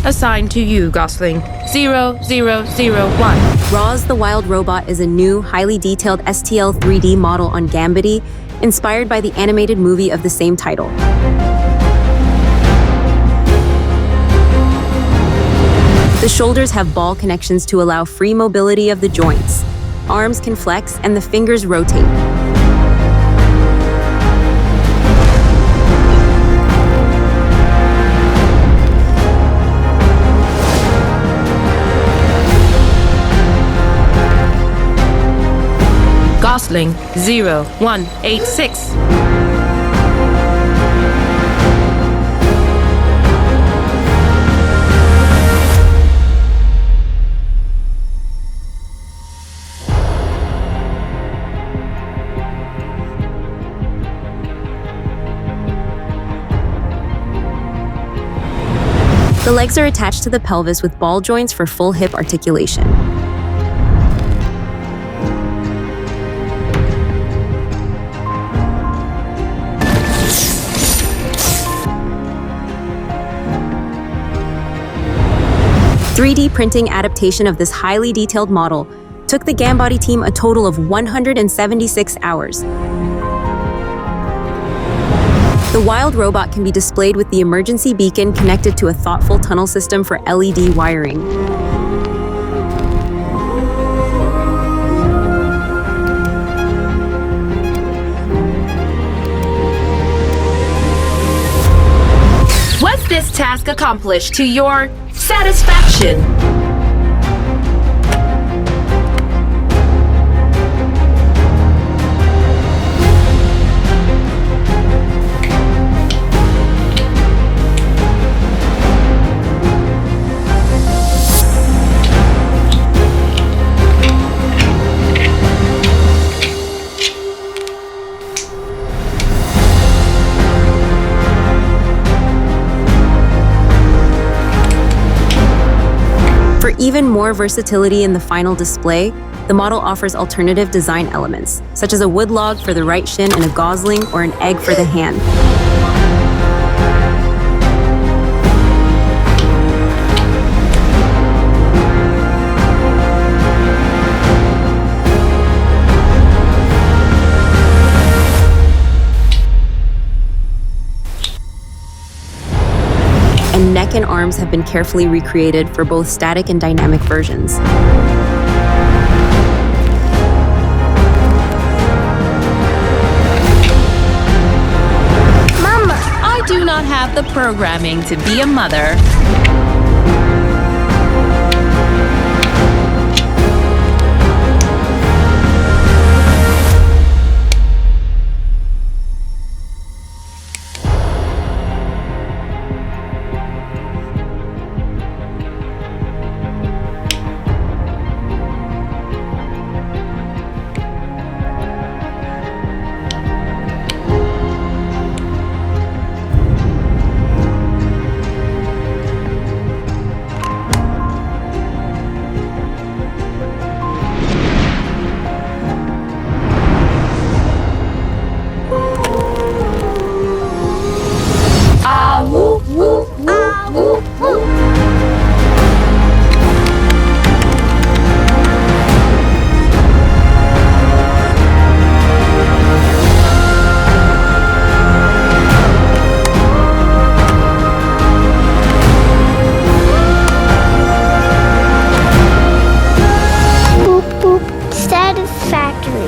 assigned to you, Gosling. 0001. Roz the Wild Robot is a new, highly detailed STL 3D model on Gambody, inspired by the animated movie of the same title. The shoulders have ball connections to allow free mobility of the joints. Arms can flex and the fingers rotate. Gosling 0186. The legs are attached to the pelvis with ball joints for full hip articulation. "3D printing adaptation of this highly detailed model took the Gambody team a total of 176 hours. The Wild Robot can be displayed with the emergency beacon connected to a thoughtful tunnel system for LED wiring. Was this task accomplished to your satisfaction? For even more versatility in the final display, the model offers alternative design elements, such as a wood log for the right shin and a gosling or an egg for the hand. And neck and arms have been carefully recreated for both static and dynamic versions. Mama, I do not have the programming to be a mother. Satisfactory.